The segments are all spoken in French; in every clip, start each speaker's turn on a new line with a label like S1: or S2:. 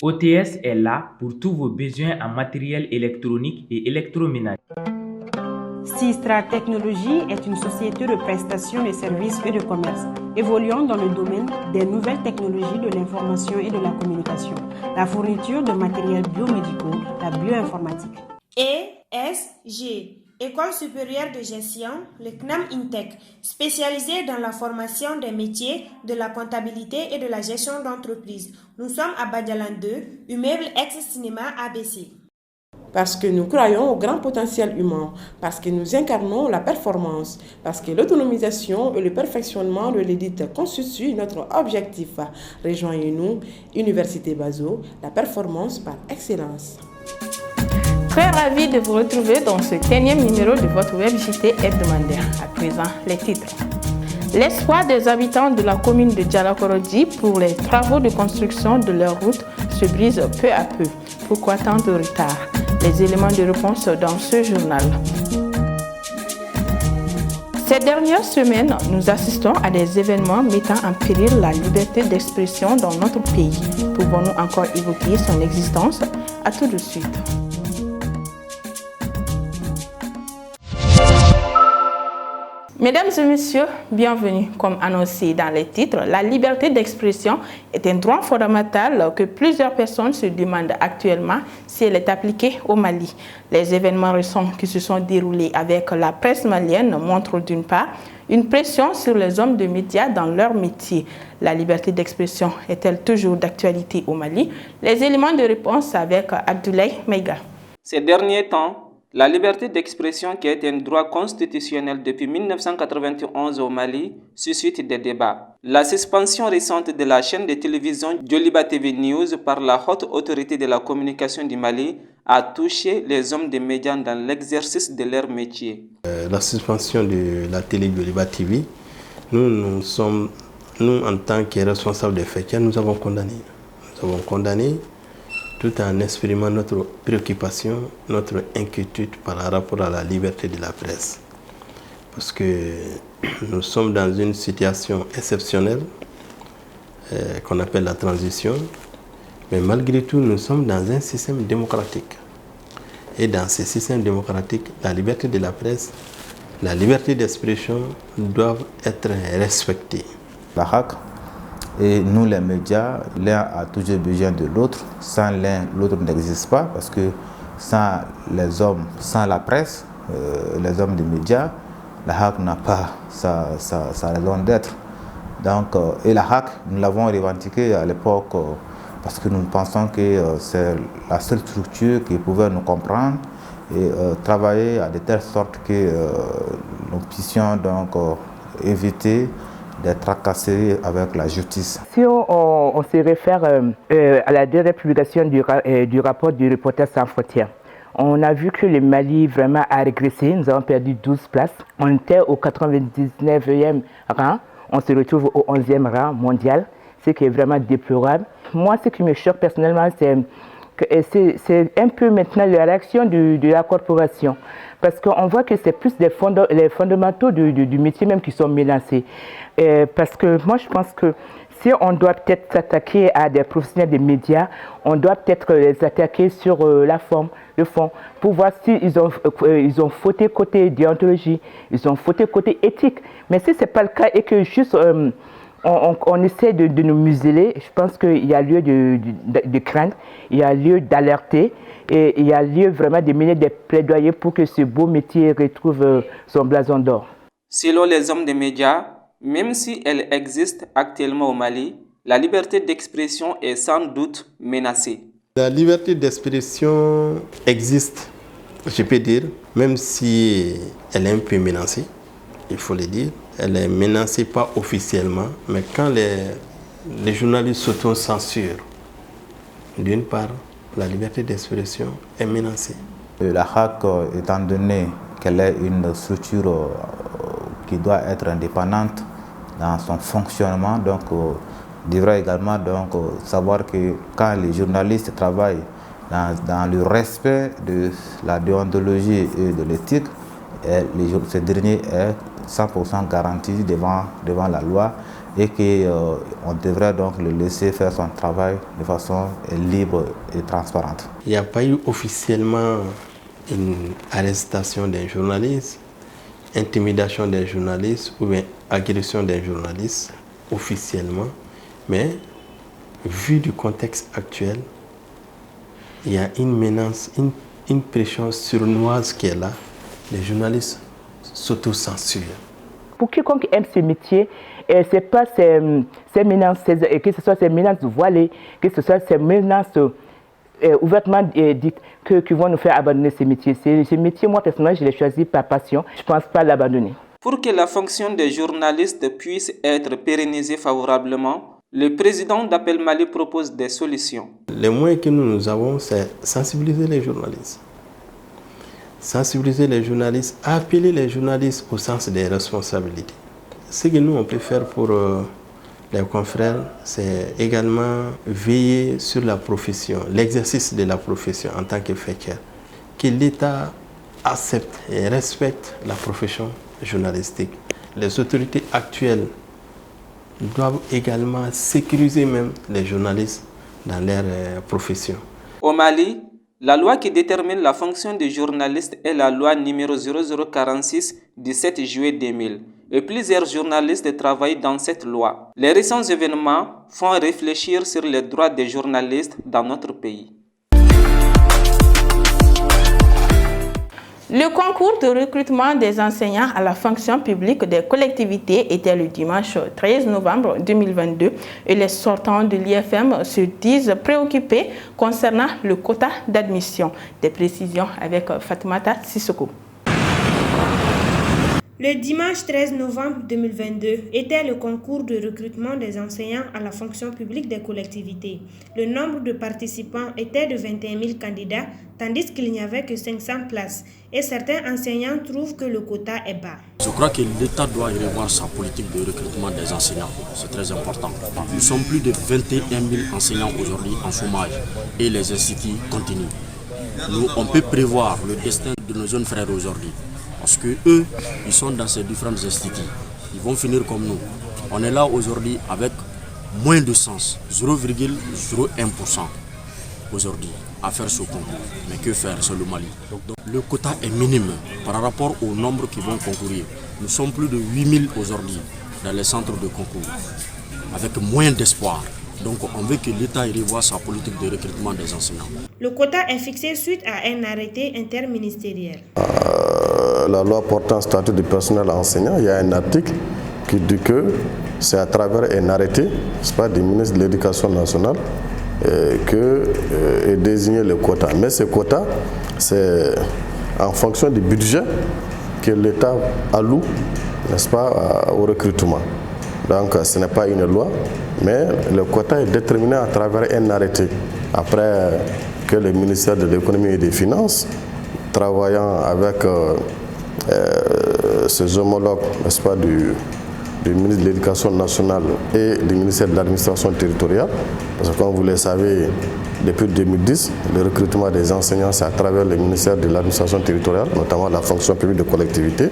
S1: OTS est là pour tous vos besoins en matériel électronique et électroménager.
S2: Sistra Technologies est une société de prestation de services et de commerce, évoluant dans le domaine des nouvelles technologies de l'information et de la communication, la fourniture de matériels biomédicaux, la bioinformatique.
S3: ESG, École supérieure de gestion, le CNAM INTEC, spécialisée dans la formation des métiers de la comptabilité et de la gestion d'entreprise. Nous sommes à Badialan 2, immeuble ex-cinéma ABC.
S4: Parce que nous croyons au grand potentiel humain, parce que nous incarnons la performance, parce que l'autonomisation et le perfectionnement de l'élite constituent notre objectif. Rejoignez-nous, Université Bazo, la performance par excellence.
S5: Très ravi de vous retrouver dans ce 10e numéro de votre web JT hebdomadaire. À présent, les titres. L'espoir des habitants de la commune de Djalakorodji pour les travaux de construction de leur route se brise peu à peu. Pourquoi tant de retard? Les éléments de réponse dans ce journal. Ces dernières semaines, nous assistons à des événements mettant en péril la liberté d'expression dans notre pays. Pouvons-nous encore évoquer son existence? À tout de suite. Mesdames et messieurs, bienvenue. Comme annoncé dans les titres, la liberté d'expression est un droit fondamental que plusieurs personnes se demandent actuellement si elle est appliquée au Mali. Les événements récents qui se sont déroulés avec la presse malienne montrent d'une part une pression sur les hommes de médias dans leur métier. La liberté d'expression est-elle toujours d'actualité au Mali? Les éléments de réponse avec Abdoulaye Meiga.
S6: Ces derniers temps, la liberté d'expression, qui est un droit constitutionnel depuis 1991 au Mali, suscite des débats. La suspension récente de la chaîne de télévision Djoliba TV News par la haute autorité de la communication du Mali a touché les hommes des médias dans l'exercice de leur métier.
S7: La suspension de la télé Djoliba TV, nous, en tant que responsables des faits, nous avons condamné. Nous avons condamné tout en exprimant notre préoccupation, notre inquiétude par rapport à la liberté de la presse. Parce que nous sommes dans une situation exceptionnelle qu'on appelle la transition, mais malgré tout, nous sommes dans un système démocratique. Et dans ce système démocratique, la liberté de la presse, la liberté d'expression doivent être respectées.
S8: La HAC et nous, les médias, l'un a toujours besoin de l'autre. Sans l'un, l'autre n'existe pas parce que sans les hommes, sans la presse, les hommes des médias, la HAC n'a pas sa raison d'être. Donc, et la HAC, nous l'avons revendiqué à l'époque parce que nous pensons que c'est la seule structure qui pouvait nous comprendre et travailler à de telle sorte que nous puissions donc éviter des tracasseries avec la justice.
S9: Si on se réfère à la dernière publication du rapport du Reporters sans frontières, on a vu que le Mali vraiment a régressé. Nous avons perdu 12 places. On était au 99e rang. On se retrouve au 11e rang mondial, ce qui est vraiment déplorable. Moi, ce qui me choque personnellement, c'est un peu maintenant la réaction de la corporation. Parce qu'on voit que c'est plus les fondamentaux du métier même qui sont menacés. Parce que moi, je pense que si on doit peut-être s'attaquer à des professionnels des médias, on doit peut-être les attaquer sur la forme, le fond, pour voir s'ils ont fauté côté déontologie, ils ont fauté côté éthique. Mais si ce n'est pas le cas et que juste on essaie de nous museler, je pense qu'il y a lieu de craindre, il y a lieu d'alerter et il y a lieu vraiment de mener des plaidoyers pour que ce beau métier retrouve son blason d'or.
S6: Selon les hommes des médias, même si elle existe actuellement au Mali, la liberté d'expression est sans doute menacée.
S7: La liberté d'expression existe, je peux dire, même si elle est un peu menacée, il faut le dire. Elle est menacée pas officiellement, mais quand les journalistes s'auto-censurent, d'une part, la liberté d'expression est menacée.
S8: La HAC, étant donné qu'elle est une structure qui doit être indépendante dans son fonctionnement, donc devrait également savoir que quand les journalistes travaillent dans le respect de la déontologie et de l'éthique, ce dernier est 100% garanti devant la loi et qu'on devrait donc le laisser faire son travail de façon libre et transparente.
S7: Il n'y a pas eu officiellement une arrestation d'un journaliste, intimidation d'un journaliste ou bien agression d'un journaliste officiellement, mais vu du contexte actuel, il y a une menace, une pression sournoise qui est là. Les journalistes s'autocensurent.
S9: Pour quiconque aime ce métier, ce n'est pas ces menaces, que ce soit ces menaces voilées, que ce soit ces menaces ouvertement dites qui vont nous faire abandonner ce métier. Ce métier, moi personnellement, je l'ai choisi par passion. Je ne pense pas l'abandonner.
S6: Pour que la fonction des journalistes puisse être pérennisée favorablement, le président d'Appel Mali propose des solutions.
S7: Les moyens que nous avons, c'est sensibiliser les journalistes. Sensibiliser les journalistes, appeler les journalistes au sens des responsabilités. Ce que nous, on peut faire pour les confrères, c'est également veiller sur la profession, l'exercice de la profession en tant que faker. Que l'État accepte et respecte la profession journalistique. Les autorités actuelles doivent également sécuriser même les journalistes dans leur profession.
S6: Au Mali, la loi qui détermine la fonction des journalistes est la loi numéro 0046 du 7 juillet 2000. Et plusieurs journalistes travaillent dans cette loi. Les récents événements font réfléchir sur les droits des journalistes dans notre pays.
S5: Le concours de recrutement des enseignants à la fonction publique des collectivités était le dimanche 13 novembre 2022 et les sortants de l'IFM se disent préoccupés concernant le quota d'admission. Des précisions avec Fatoumata Sissoko.
S3: Le dimanche 13 novembre 2022 était le concours de recrutement des enseignants à la fonction publique des collectivités. Le nombre de participants était de 21 000 candidats, tandis qu'il n'y avait que 500 places. Et certains enseignants trouvent que le quota est bas.
S10: Je crois que l'État doit revoir sa politique de recrutement des enseignants. C'est très important. Nous sommes plus de 21 000 enseignants aujourd'hui en chômage et les instituts continuent. Nous, on peut prévoir le destin de nos jeunes frères aujourd'hui. Parce que eux, ils sont dans ces différents instituts. Ils vont finir comme nous. On est là aujourd'hui avec moins de sens, 0,01% aujourd'hui à faire ce concours. Mais que faire, c'est le Mali. Donc, le quota est minime par rapport au nombre qui vont concourir. Nous sommes plus de 8000 aujourd'hui dans les centres de concours, avec moins d'espoir. Donc on veut que l'État revoie sa politique de recrutement des enseignants.
S3: Le quota est fixé suite à un arrêté interministériel.
S11: La loi portant statut du personnel enseignant, il y a un article qui dit que c'est à travers un arrêté, c'est pas du ministre de l'Éducation nationale, que est désigné le quota. Mais ce quota, c'est en fonction du budget que l'État alloue, n'est-ce pas, au recrutement. Donc ce n'est pas une loi, mais le quota est déterminé à travers un arrêté. Après que le ministère de l'Économie et des Finances, travaillant avec ses homologues, n'est-ce pas, du ministre de l'Éducation nationale et du ministère de l'Administration territoriale, parce que comme vous le savez, depuis 2010, le recrutement des enseignants, c'est à travers le ministère de l'Administration territoriale, notamment la fonction publique de collectivité.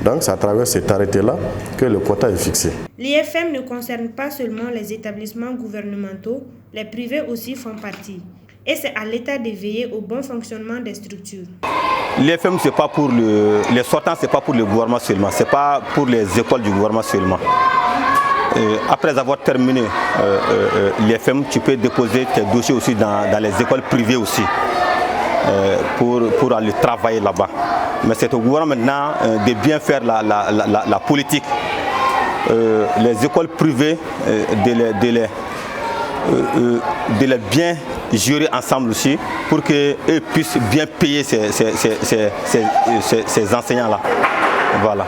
S11: Donc c'est à travers cet arrêté-là que le quota est fixé.
S3: L'IFM ne concerne pas seulement les établissements gouvernementaux, les privés aussi font partie. Et c'est à l'État de veiller au bon fonctionnement des structures.
S12: L'IFM, c'est pas pour les sortants, ce n'est pas pour le gouvernement seulement, ce n'est pas pour les écoles du gouvernement seulement. Après avoir terminé l'IFM, tu peux déposer tes dossiers aussi dans les écoles privées aussi pour aller travailler là-bas. Mais c'est au gouvernement maintenant de bien faire la politique. Les écoles privées, de les bien gérer ensemble aussi pour qu'eux puissent bien payer ces enseignants-là. Voilà.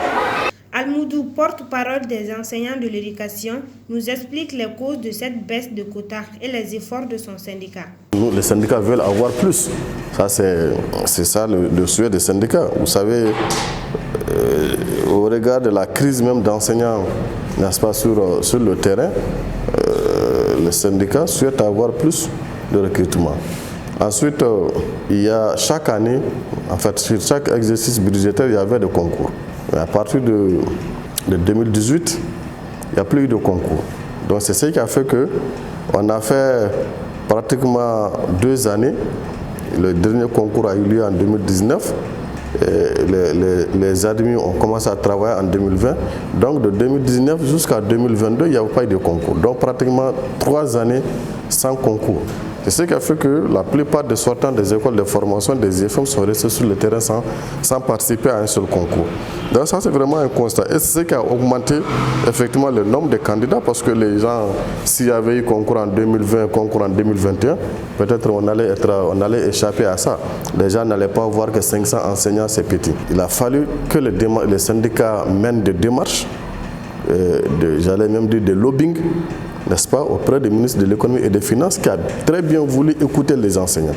S3: Almoudou, porte-parole des enseignants de l'éducation, nous explique les causes de cette baisse de quotas et les efforts de son syndicat.
S11: Nous, les syndicats veulent avoir plus. Ça, c'est ça le souhait des syndicats. Vous savez, au regard de la crise même d'enseignants, n'est-ce pas, sur le terrain, les syndicats souhaitent avoir plus de recrutement. Ensuite, il y a chaque année, en fait, sur chaque exercice budgétaire, il y avait des concours. Et à partir de 2018, n'y a plus eu de concours. Donc c'est ce qui a fait qu'on a fait pratiquement 2 années. Le dernier concours a eu lieu en 2019. Les admis ont commencé à travailler en 2020. Donc de 2019 jusqu'à 2022, il n'y avait pas eu de concours. Donc pratiquement 3 années sans concours. C'est ce qui a fait que la plupart des sortants des écoles de formation des IFM sont restés sur le terrain sans participer à un seul concours. Donc ça c'est vraiment un constat. Et c'est ce qui a augmenté effectivement le nombre de candidats parce que les gens, s'il y avait eu concours en 2020, concours en 2021, peut-être on allait échapper à ça. Les gens n'allaient pas voir que 500 enseignants c'est petit. Il a fallu que les syndicats mènent des démarches, j'allais même dire des lobbying, n'est-ce pas, auprès du ministre de l'économie et des finances qui a très bien voulu écouter les enseignants.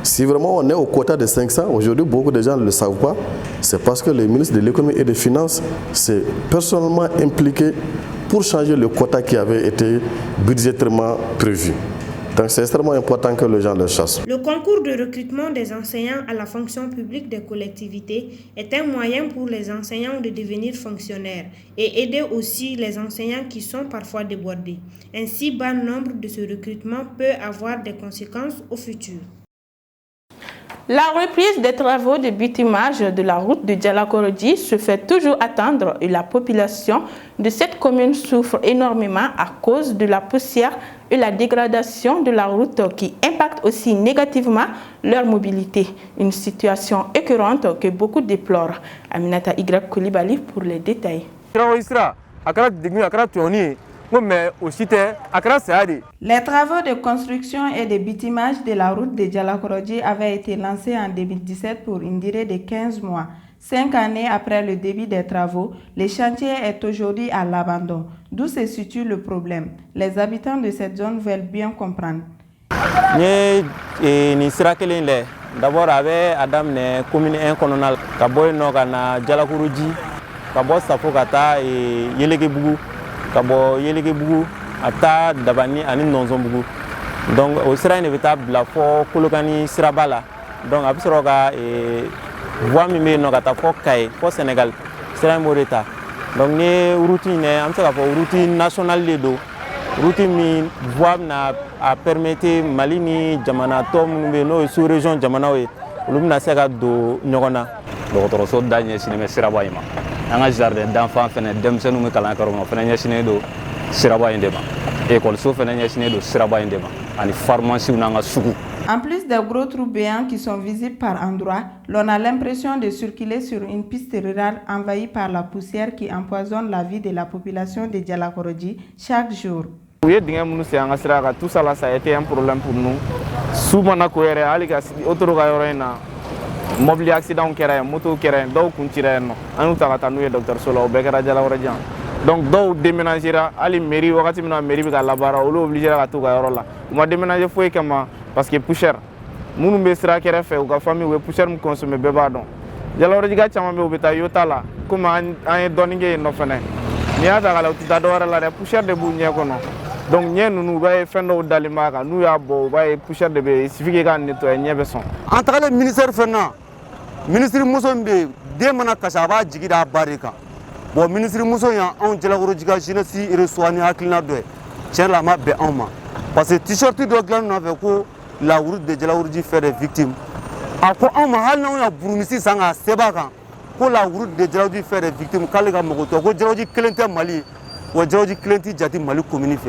S11: Si vraiment on est au quota de 500, aujourd'hui beaucoup de gens ne le savent pas, c'est parce que le ministre de l'économie et des finances s'est personnellement impliqué pour changer le quota qui avait été budgétairement prévu. Donc c'est extrêmement important que les gens le chassent.
S3: Le concours de recrutement des enseignants à la fonction publique des collectivités est un moyen pour les enseignants de devenir fonctionnaires et aider aussi les enseignants qui sont parfois débordés. Un si bas nombre de ce recrutement peut avoir des conséquences au futur.
S5: La reprise des travaux de bitumage de la route de Djalakorodji se fait toujours attendre et la population de cette commune souffre énormément à cause de la poussière et la dégradation de la route qui impacte aussi négativement leur mobilité. Une situation écœurante que beaucoup déplorent. Aminata Y. Koulibaly pour les détails.
S13: Les travaux de construction et de bitumage de la route de Djalakorodji avaient été lancés en 2017 pour une durée de 15 mois. 5 années après le début des travaux, le chantier est aujourd'hui à l'abandon. D'où se situe le problème. Les habitants de cette zone veulent bien comprendre.
S14: D'abord, avec Adam, commune incononale, Kaboy Nogana, Djalakorodji, Kabo Safokata et Yelegebugu. Kabo Yelegebugu, Ata Dabani, Anin Nonzombugu. Donc, au sera inévitable, la fois Kolokani Sirabala. Donc, Absoroga et Voimime Nogata Fokai, pour Sénégal, sera Moreta. Donc, les routines, routine nationale de dos. Routine mi voie a permettre Malini, Jamana, Tom, no sous-région Jamanawe, Lumna Sega do Nyogona.
S15: Docteur So Daniel Cinéma Sirabaïma. Un jardin d'enfants, Demsen ou Mekalankaron, Fenaya do Siraba Indema. École sauf Fenaya do Siraba Indema. En pharmacie ou Nanga Soukou.
S13: En plus des gros trous béants qui sont visibles par endroits, l'on a l'impression de circuler sur une piste rurale envahie par la poussière qui empoisonne la vie de la population de Djalakorodji chaque jour.
S14: Tout ça, ça a été un problème pour nous. Souvent, on a mobile accident moto docteur Solo donc do déménagera ali mairie wakati mina mairie bi ka labara olu obligé ka to ka yoro la ma déménager foi kama parce que plus cher munu be sira kere fe ka famille we plus cher mu consommer be ba don Djalakorodji ga chama be obeta yota la comme an doninge no fene ni ata kala uta do la de plus cher de bu nye kono donc nye nunu ba fendo dalima ka nu ya bo ba plus cher de be suffit ka nettoyer nye be son
S16: en tant que ministère fena ministre Mosombe demana kasaba jigida barika bon ministre Mousso ya on Djalakorodji ka jeunesse reçoani hakilina do tiens la ma be en ma parce que t-shirt do glan na fait ko la route de Djalakorodji fait des victimes a ko on ma hal na ya burumisi sanga sebaka ko la route de Djalakorodji fait des victimes kale ka mogoto ko Djalakorodji klente Mali ou Djalakorodji klenti jati Mali communiqué.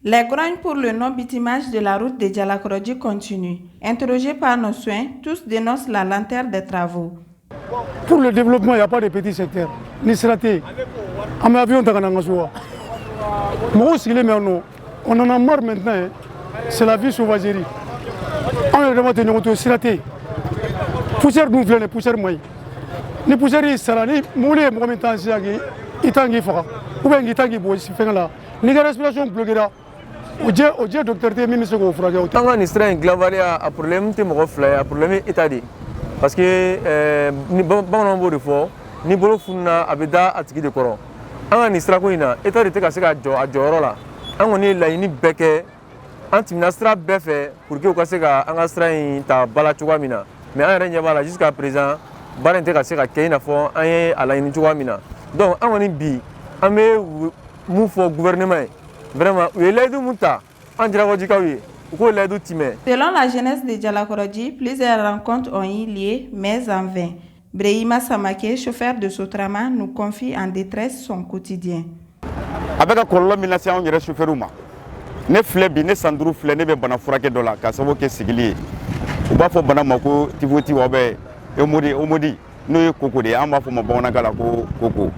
S13: Les grognes pour le non-bitumage de la route de Djalakorodji continuent. Interrogés par nos soins, tous dénoncent la lenteur des travaux.
S17: Pour le développement, il n'y a pas de petits secteurs. Ni seraté. En avion, on en a marre maintenant. C'est la vie sauvagerie. On a demandé de seraté. Poussière nous voulons, poussière moi. Ni poussière, ça ni moulé, moi, maintenant, il tangue fort. Ou bien il tangue pour faire là. Ni respiration bloquée là. Oje docteur te mimi se ko frage o
S14: tanga ni strain glavali a problème te mo fla a problème etadi parce que ni bon nombre de fois ni bolo funna abeda atigi de koro anga ni stra ko ina etadi te ka se ka jo a joro la anga ni la ni beke antimina stra befe pour que o ka se ka anga strain ta bala chwa mina mais anga nya bala jusqu'à présent bala te ka se ka keina fo anga ala ni chwa mina donc anga ni bi ame
S16: mun fɔ gouvernement ye vraiment u ye layidu mun ta an jalakɔrɔjikaw ye u k'o layidu timɛ.
S13: Selon la jeunesse de Djalakorodji, plusieurs rencontres ont eu lieu, mais en vain. Brehima Samake, chauffeur de Sotrama, nous confie en détresse son quotidien.
S16: A bɛ ka kɔlɔlɔ min lase anw yɛrɛ chauffeur ma ne filɛ bi ne san 5 filɛ ne bɛ bana furakɛ dɔ la k'a sababu kɛ sigili ye u b'a fɔ bana ma ko tifoti wa bɛ omodi n'o ye koko de ye an b'a fɔ ma bamanankan la ko koko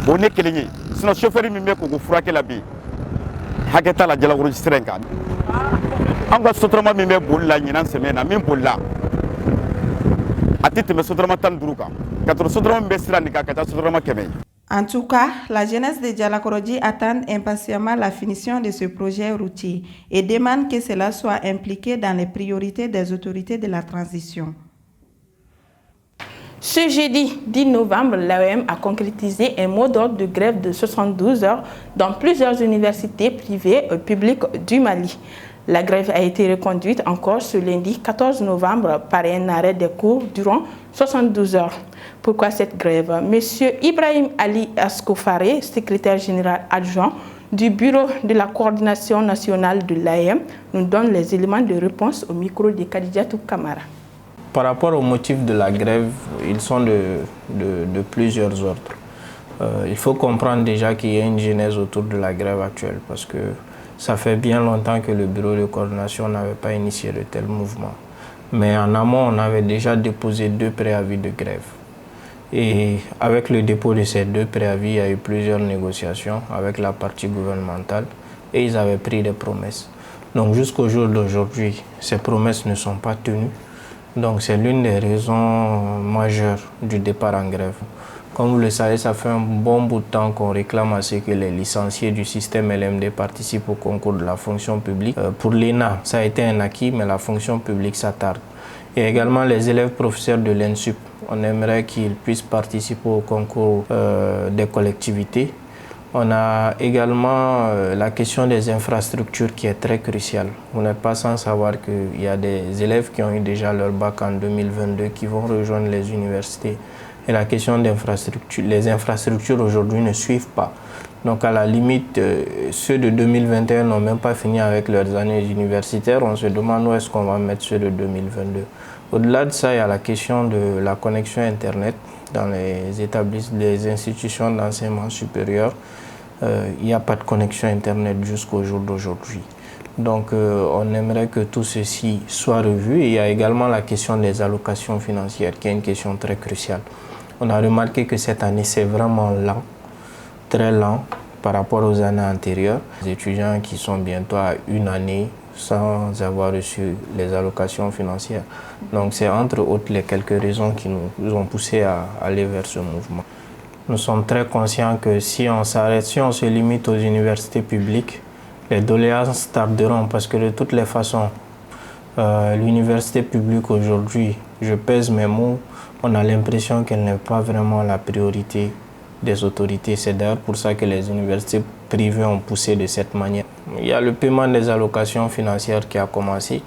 S16: o ne kelen ye sinon chauffeur min bɛ koko furakɛ la bi hakɛ t'a la Jalakɔrɔji sira in kan an ka Sotrama min bɛ boli la ɲinan semaine na min bolila a tɛ tɛmɛ Sotrama 15 kan ka sɔrɔ Sotrama min bɛ sira nin kan ka taa Sotrama 100.
S13: En tout cas, la jeunesse de Djalakorodji attend impatiemment la finition de ce projet routier et demande que cela soit impliqué dans les priorités des autorités de la transition.
S5: Ce jeudi 10 novembre, l'AEM a concrétisé un mot d'ordre de grève de 72 heures dans plusieurs universités privées et publiques du Mali. La grève a été reconduite encore ce lundi 14 novembre par un arrêt des cours durant 72 heures. Pourquoi cette grève? Monsieur Ibrahim Ali Askofare, secrétaire général adjoint du bureau de la coordination nationale de l'AEM, nous donne les éléments de réponse au micro de Khadijatou Kamara.
S18: Par rapport aux motifs de la grève, ils sont de plusieurs ordres. Il faut comprendre déjà qu'il y a une genèse autour de la grève actuelle parce que ça fait bien longtemps que le bureau de coordination n'avait pas initié de tels mouvements. Mais en amont, on avait déjà déposé 2 préavis de grève. Et avec le dépôt de ces 2 préavis, il y a eu plusieurs négociations avec la partie gouvernementale et ils avaient pris des promesses. Donc jusqu'au jour d'aujourd'hui, ces promesses ne sont pas tenues. Donc c'est l'une des raisons majeures du départ en grève. Comme vous le savez, ça fait un bon bout de temps qu'on réclame à ce que les licenciés du système LMD participent au concours de la fonction publique. Pour l'ENA, ça a été un acquis, mais la fonction publique, ça tarde. Et également les élèves professeurs de l'ENSUP. On aimerait qu'ils puissent participer au concours des collectivités. On a également la question des infrastructures qui est très cruciale. Vous n'êtes pas sans savoir qu'il y a des élèves qui ont eu déjà leur bac en 2022 qui vont rejoindre les universités. Et la question des infrastructures, les infrastructures aujourd'hui ne suivent pas. Donc à la limite, ceux de 2021 n'ont même pas fini avec leurs années universitaires. On se demande où est-ce qu'on va mettre ceux de 2022. Au-delà de ça, il y a la question de la connexion Internet dans les institutions d'enseignement supérieur. Il n'y a pas de connexion Internet jusqu'au jour d'aujourd'hui. Donc on aimerait que tout ceci soit revu. Et il y a également la question des allocations financières qui est une question très cruciale. On a remarqué que cette année c'est vraiment lent, très lent par rapport aux années antérieures. Les étudiants qui sont bientôt à 1 année sans avoir reçu les allocations financières. Donc c'est entre autres les quelques raisons qui nous ont poussé à aller vers ce mouvement. Nous sommes très conscients que si on s'arrête, si on se limite aux universités publiques, les doléances tarderont parce que de toutes les façons, l'université publique aujourd'hui, je pèse mes mots, on a l'impression qu'elle n'est pas vraiment la priorité des autorités. C'est d'ailleurs pour ça que les universités privées ont poussé de cette manière. Il y a le paiement des allocations financières qui a commencé.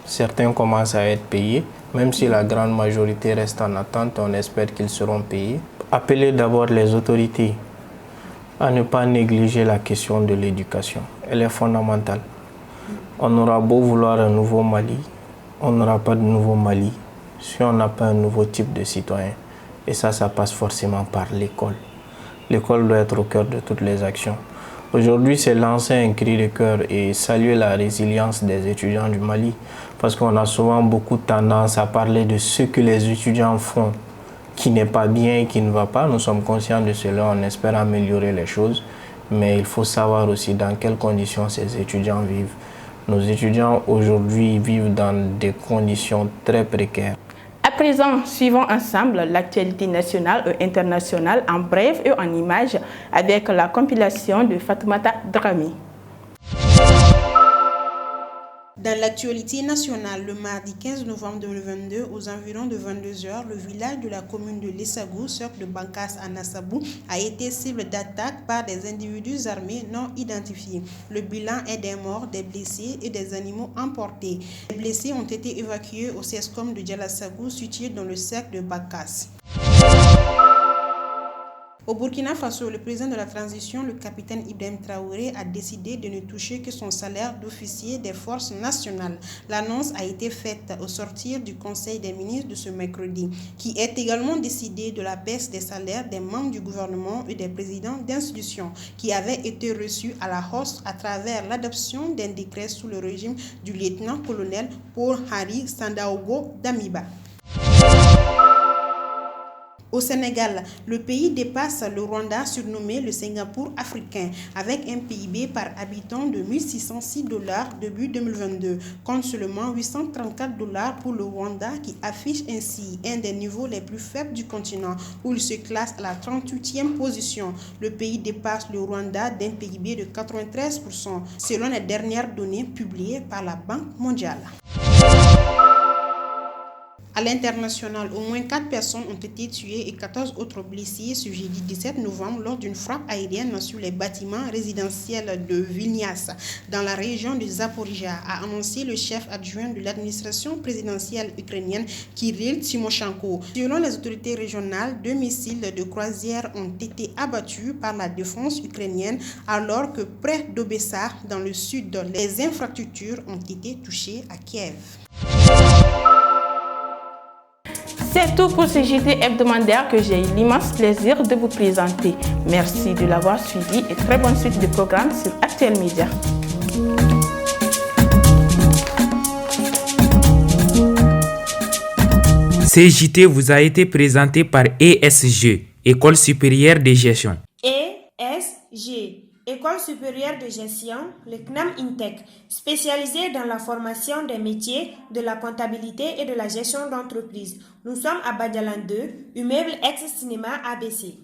S18: Certains commencent à être payés, même si la grande majorité reste en attente, on espère qu'ils seront payés. Appeler d'abord les autorités à ne pas négliger la question de l'éducation. Elle est fondamentale. On aura beau vouloir un nouveau Mali, on n'aura pas de nouveau Mali si on n'a pas un nouveau type de citoyen. Et ça passe forcément par l'école. L'école doit être au cœur de toutes les actions. Aujourd'hui, c'est lancer un cri de cœur et saluer la résilience des étudiants du Mali. Parce qu'on a souvent beaucoup tendance à parler de ce que les étudiants font qui n'est pas bien et qui ne va pas. Nous sommes conscients de cela, on espère améliorer les choses. Mais il faut savoir aussi dans quelles conditions ces étudiants vivent. Nos étudiants aujourd'hui vivent dans des conditions très précaires.
S5: À présent, suivons ensemble l'actualité nationale et internationale en bref et en images avec la compilation de Fatoumata Drami.
S2: Dans l'actualité nationale, le mardi 15 novembre 2022, aux environs de 22h, le village de la commune de Lissagou, cercle de Bankas à Nassabou, a été cible d'attaques par des individus armés non identifiés. Le bilan est des morts, des blessés et des animaux emportés. Les blessés ont été évacués au CESCOM de Djalassagou, situé dans le cercle de Bankas. Au Burkina Faso, le président de la transition, le capitaine Ibrahim Traoré, a décidé de ne toucher que son salaire d'officier des forces nationales. L'annonce a été faite au sortir du Conseil des ministres de ce mercredi, qui est également décidé de la baisse des salaires des membres du gouvernement et des présidents d'institutions qui avaient été reçus à la hausse à travers l'adoption d'un décret sous le régime du lieutenant-colonel Paul Henri Sandaogo Damiba. Au Sénégal, le pays dépasse le Rwanda, surnommé le Singapour africain, avec un PIB par habitant de 1606 $ début 2022, contre seulement 834 $ pour le Rwanda, qui affiche ainsi un des niveaux les plus faibles du continent, où il se classe à la 38e position. Le pays dépasse le Rwanda d'un PIB de 93%, selon les dernières données publiées par la Banque mondiale. À l'international, au moins 4 personnes ont été tuées et 14 autres blessées ce jeudi 17 novembre lors d'une frappe aérienne sur les bâtiments résidentiels de Vilnius, dans la région de Zaporizhzhia, a annoncé le chef adjoint de l'administration présidentielle ukrainienne, Kirill Tymoshenko. Selon les autorités régionales, 2 missiles de croisière ont été abattus par la défense ukrainienne, alors que près d'Odessa, dans le sud, les infrastructures ont été touchées à Kiev.
S5: C'est tout pour ce JT hebdomadaire que j'ai eu l'immense plaisir de vous présenter. Merci de l'avoir suivi et très bonne suite de programme sur Actuel Média.
S1: Ce JT vous a été présenté par ESG, École supérieure de gestion.
S3: ESG, École supérieure de gestion, le CNAM INTEC, spécialisé dans la formation des métiers de la comptabilité et de la gestion d'entreprise. Nous sommes à Badialan 2, immeuble ex-cinéma ABC.